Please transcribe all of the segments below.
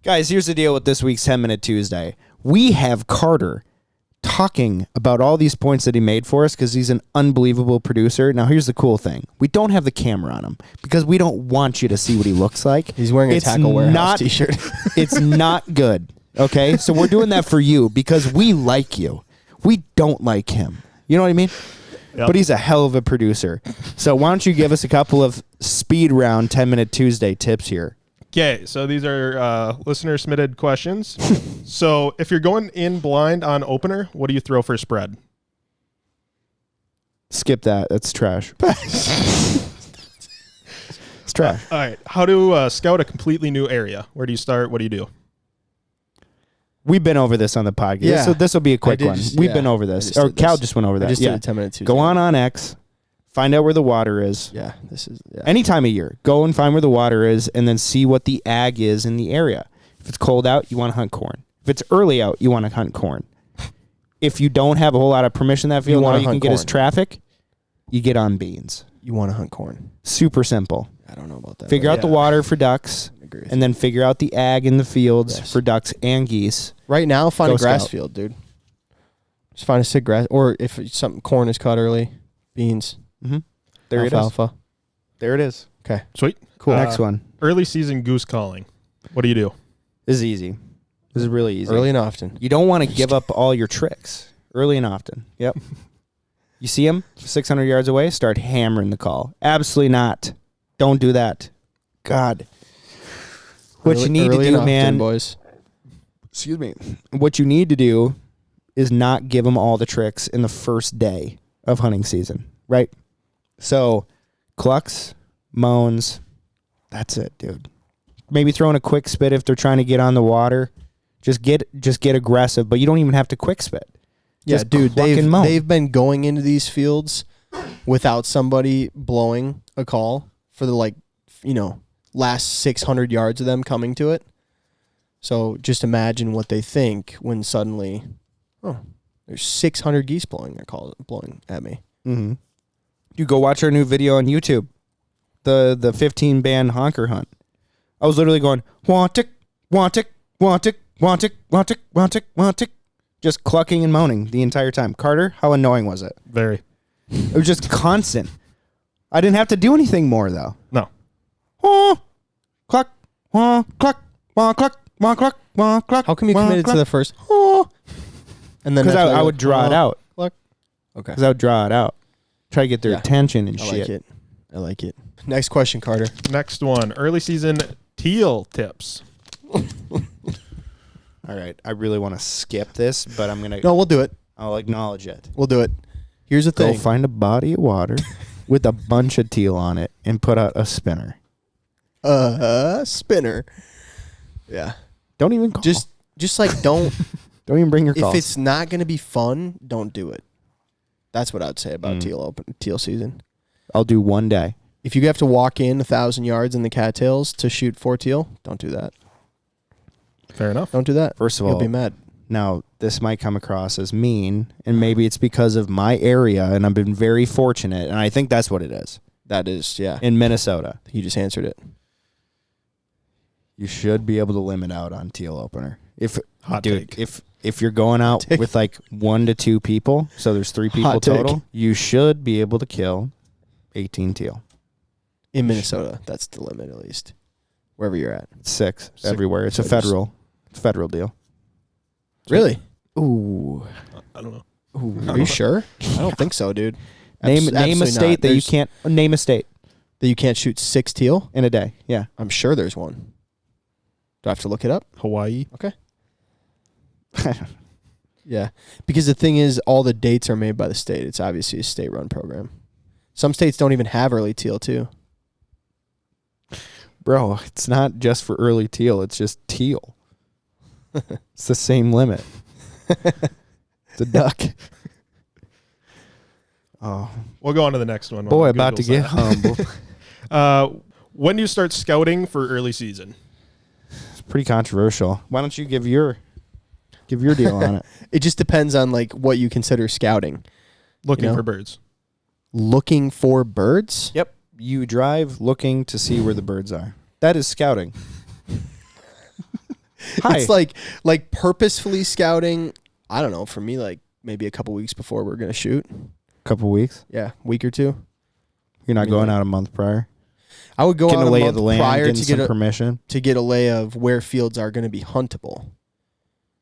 Guys, here's the deal with this week's 10-Minute Tuesday. We have Carter talking about all these points that he made for us because he's an unbelievable producer. Now, here's the cool thing. We don't have the camera on him because we don't want you to see what he looks like. He's wearing a Tackle Warehouse t-shirt. It's not good, okay? So we're doing that for you because we like you. We don't like him. You know what I mean? Yep. But he's a hell of a producer. So why don't you give us a couple of speed round 10-Minute Tuesday tips here? Okay, so these are listener-submitted questions. So if you're going in blind on opener, what do you throw for spread? Skip that. That's trash. It's trash. All right. How to scout a completely new area? Where do you start? What do you do? We've been over this on the podcast. Yeah. So this will be a quick one. We've been over this. Or Cal just went over that. I just did a 10-minute Tuesday. Go on X. Find out where the water is. Yeah, this is any time of year. Go and find where the water is, and then see what the ag is in the area. If it's cold out, you want to hunt corn. If it's early out, you want to hunt corn. If you don't have a whole lot of permission in that field, all you can get is traffic. You get on beans. You want to hunt corn. Super simple. I don't know about that. Figure out the water for ducks, and then figure out the ag in the fields for ducks and geese. Right now, find a grass field, dude. Just find a sick grass, or if something corn is cut early, beans. Mm-hmm. There alfalfa. It is. There it is. Okay. Sweet. Cool. Next one. Early season goose calling. What do you do? This is easy. This is really easy. Early and often. You don't want to give up all your tricks. Early and often. Yep. You see him 600 yards away, start hammering the call. Absolutely not. Don't do that. God. What you need to do, man, boys. Excuse me. What you need to do is not give them all the tricks in the first day of hunting season, right? So, clucks, moans, that's it, dude. Maybe throwing a quick spit if they're trying to get on the water. Just get aggressive, but you don't even have to quick spit. Yeah, dude, they've been going into these fields without somebody blowing a call for the last 600 yards of them coming to it. So just imagine what they think when suddenly, there's 600 geese blowing at me. Mm-hmm. You go watch our new video on YouTube, the 15 band honker hunt. I was literally going want it, just clucking and moaning the entire time. Carter, how annoying was it? Very. It was just constant. I didn't have to do anything more though. No. Cluck, cluck, cluck, cluck, cluck. How come you committed to the first? And then because I would draw it out. Cluck. Okay. Because I would draw it out. Try to get their attention and shit. I like it. Next question, Carter. Next one. Early season teal tips. All right. I really want to skip this, but I'm going to... No, we'll do it. I'll acknowledge it. We'll do it. Here's the thing. Go find a body of water with a bunch of teal on it and put out a spinner. Spinner. Yeah. Don't even call. Just like don't... Don't even bring your calls. If it's not going to be fun, don't do it. That's what I'd say about teal season. I'll do one day. If you have to walk in 1,000 yards in the cattails to shoot 4 teal, don't do that. Fair enough. Don't do that. First of all, you'll be mad. Now, this might come across as mean, and maybe it's because of my area, and I've been very fortunate, and I think that's what it is. That is, yeah. In Minnesota. You just answered it. You should be able to limit out on teal opener. If you're going out take. with like 1 to 2 people, so there's 3 people total, you should be able to kill 18 teal. In Minnesota, that's the limit at least. Wherever you're at. 6 everywhere. It's a federal deal. Really? Ooh. I don't know. Ooh. Are you sure? I don't think so, dude. Name a state that you can't name a state that you can't shoot 6 teal in a day. Yeah. I'm sure there's one. Do I have to look it up? Hawaii. Okay. Yeah. Because the thing is, all the dates are made by the state. It's obviously a state-run program. Some states don't even have early teal, too. Bro, it's not just for early teal. It's just teal. It's the same limit. It's a duck. Oh, we'll go on to the next one. Boy, about to get humble. When do you start scouting for early season? It's pretty controversial. Why don't you give your deal on it? It just depends on like what you consider scouting. Looking for birds. Looking for birds? Yep. You drive looking to see where the birds are. That is scouting. It's like purposefully scouting. I don't know. For me, like maybe a couple weeks before we're gonna shoot. Couple weeks. Yeah, week or two. You're not going out a month prior. I would go out a lay month of the land, prior to get permission to get a lay of where fields are going to be huntable.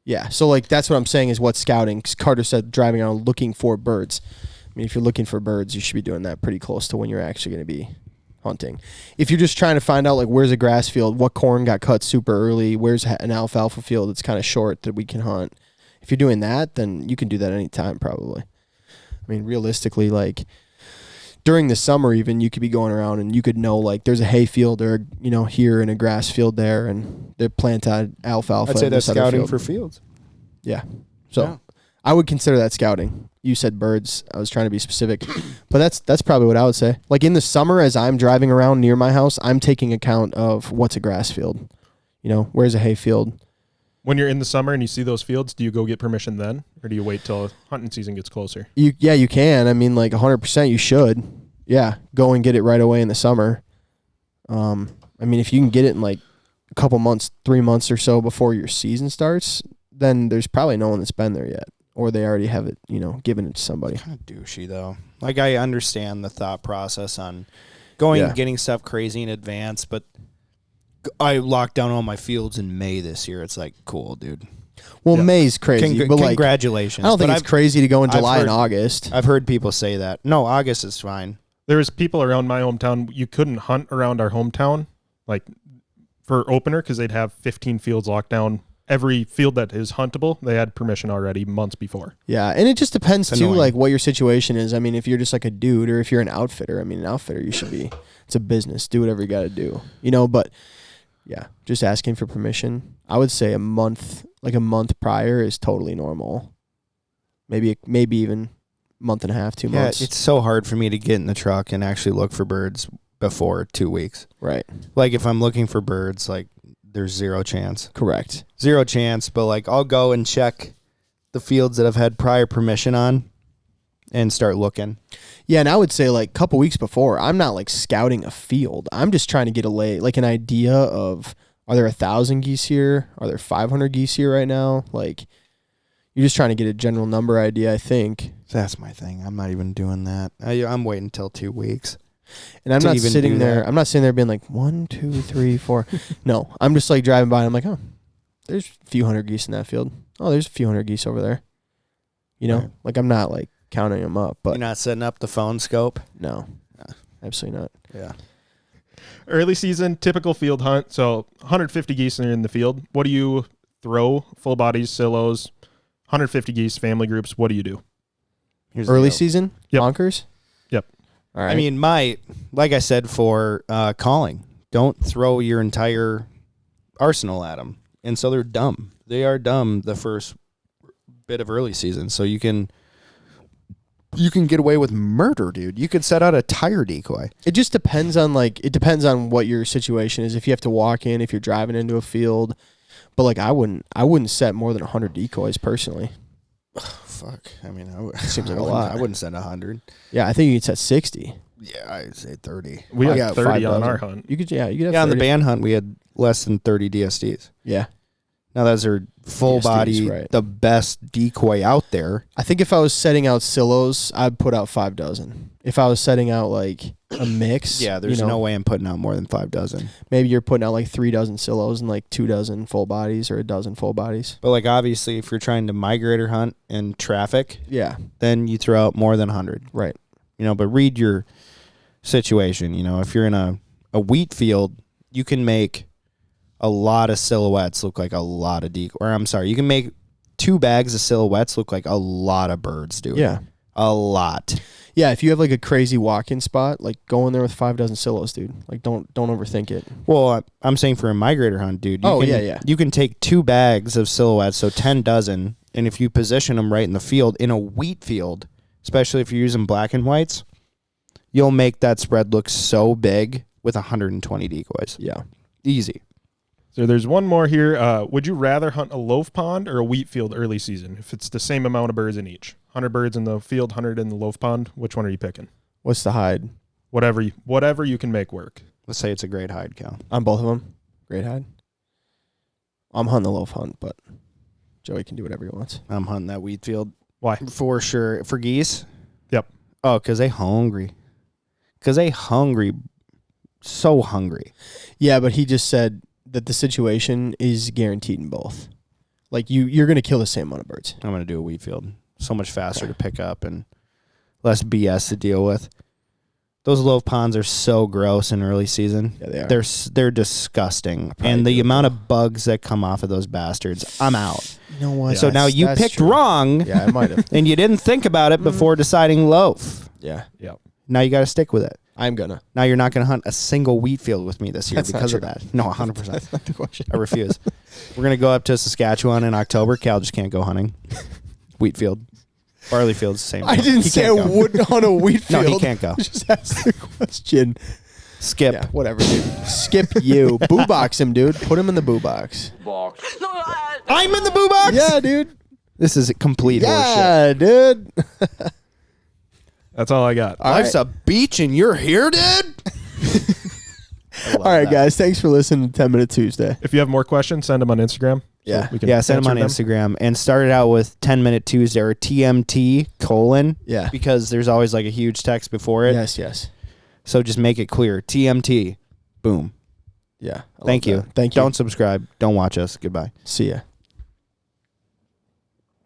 Yeah, so like that's what I'm saying is what scouting. 'Cause Carter said driving around looking for birds. I mean, if you're looking for birds, you should be doing that pretty close to when you're actually going to be hunting. If you're just trying to find out like where's a grass field, what corn got cut super early, where's an alfalfa field that's kind of short that we can hunt. If you're doing that, then you can do that anytime probably. I mean, realistically, like during the summer even, you could be going around and you could know like there's a hay field or, you know, here and a grass field there and they're planted alfalfa. I'd say that's scouting for fields. Yeah. So I would consider that scouting. You said birds. I was trying to be specific. But that's probably what I would say. Like in the summer as I'm driving around near my house, I'm taking account of what's a grass field. You know, where's a hay field? When you're in the summer and you see those fields, do you go get permission then? Or do you wait till hunting season gets closer? You can. I mean, like 100% you should. Yeah, go and get it right away in the summer. I mean, if you can get it in like a couple months, 3 months or so before your season starts, then there's probably no one that's been there yet. Or they already have it, you know, given it to somebody. Kind of douchey, though. Like, I understand the thought process on going and getting stuff crazy in advance, but I locked down all my fields in May this year. It's like, cool, dude. Well, May's crazy. But congratulations. I don't think it's crazy to go in July and August. I've heard people say that. No, August is fine. There was people around my hometown. You couldn't hunt around our hometown, like for opener, because they'd have 15 fields locked down. Every field that is huntable, they had permission already months before. Yeah, and it just depends too, like what your situation is. I mean, if you're just like a dude, or if you're an outfitter. I mean, an outfitter, you should be. It's a business. Do whatever you got to do, you know. But yeah, just asking for permission. I would say a month prior is totally normal. Maybe even month and a half, 2 months. Yeah, it's so hard for me to get in the truck and actually look for birds before 2 weeks. Right. Like if I'm looking for birds, like there's zero chance. Correct. Zero chance, but like I'll go and check the fields that I've had prior permission on and start looking. Yeah, and I would say like a couple weeks before, I'm not like scouting a field. I'm just trying to get like an idea of, are there 1,000 geese here? Are there 500 geese here right now? Like, you're just trying to get a general number idea, I think. That's my thing. I'm not even doing that. I'm waiting until 2 weeks. And I'm not sitting there. I'm not sitting there being like 1, 2, 3, 4. No, I'm just like driving by and I'm like, oh, there's a few hundred geese in that field. Oh, there's a few hundred geese over there. You know, like I'm not like counting them up. But you're not setting up the phone scope? No, absolutely not. Yeah. Early season, typical field hunt. So 150 geese are in the field. What do you throw? Full bodies, silos, 150 geese, family groups. What do you do? Early season? Yep. Bonkers? Yep. All right. I mean, like I said for calling, don't throw your entire arsenal at them. And so they're dumb. They are dumb the first bit of early season. So you can get away with murder, dude. You could set out a tire decoy. It just depends on what your situation is. If you have to walk in, if you're driving into a field, but like I wouldn't set more than 100 decoys personally. Fuck. I mean, seems like a lot. I wouldn't send 100. Yeah, I think you could set 60. Yeah, I'd say 30. We had 30 on our hunt. You could have 30. On the band hunt we had less than 30 DSDs. Yeah. Now those are full body, right. The best decoy out there. I think if I was setting out silos, I'd put out 5 dozen. If I was setting out like a mix, yeah, there's no way I'm putting out more than 5 dozen. Maybe you're putting out like 3 dozen silos and like 2 dozen full bodies or a dozen full bodies. But like obviously, if you're trying to migrator hunt in traffic, yeah, then you throw out more than 100. Right. You know, but read your situation. You know, if you're in a wheat field, you can make a lot of silhouettes look like a lot of decoy. Or I'm sorry, you can make 2 bags of silhouettes look like a lot of birds, dude. Yeah. A lot. Yeah, if you have like a crazy walk-in spot, like go in there with 5 dozen silos, dude. Like don't overthink it. Well, I'm saying for a migrator hunt, dude. You can take 2 bags of silhouettes, so 10 dozen, and if you position them right in the field, in a wheat field, especially if you're using black and whites, you'll make that spread look so big with 120 decoys. Yeah. Easy. So there's one more here. Would you rather hunt a loaf pond or a wheat field early season if it's the same amount of birds in each? 100 birds in the field, 100 in the loaf pond. Which one are you picking? What's the hide? Whatever you can make work. Let's say it's a great hide, Cal. On both of them? Great hide? I'm hunting the Loaf hunt, but Joey can do whatever he wants. I'm hunting that wheat field. Why? For sure. For geese? Yep. Oh, because they hungry. Because they hungry. So hungry. Yeah, but he just said that the situation is guaranteed in both. Like, you're going to kill the same amount of birds. I'm going to do a wheat field. So much faster to pick up and less BS to deal with. Those Loaf ponds are so gross in early season. Yeah, they are. They're disgusting. And the amount of bugs that come off of those bastards, I'm out. You know what? So now you picked wrong. Yeah, I might have. And you didn't think about it before deciding Loaf. Yeah. Yep. Now you got to stick with it. I'm going to. Now you're not going to hunt a single wheat field with me this year That's because of not that. No, 100%. That's not the question. I refuse. We're going to go up to Saskatchewan in October. Cal just can't go hunting. Wheat field. Barley field's the same. I didn't He say I can't go. wouldn't hunt a wheat field. No, he can't go. Just ask the question. Skip. Yeah, whatever, dude. Skip you. Boo box him, dude. Put him in the boo box. I'm in the boo box? Yeah, dude. This is complete horseshit. Yeah, dude. That's all I got. Life's a beach and you're here, dude? All right, guys. Thanks for listening to 10 Minute Tuesday. If you have more questions, send them on Instagram. Yeah. We can Yeah, send them on answer Instagram. And start it out with 10 Minute Tuesday or TMT : Yeah. because there's always like a huge text before it. Yes. So just make it clear. TMT. Boom. Yeah. Thank you. Thank you. Don't subscribe. Don't watch us. Goodbye. See ya.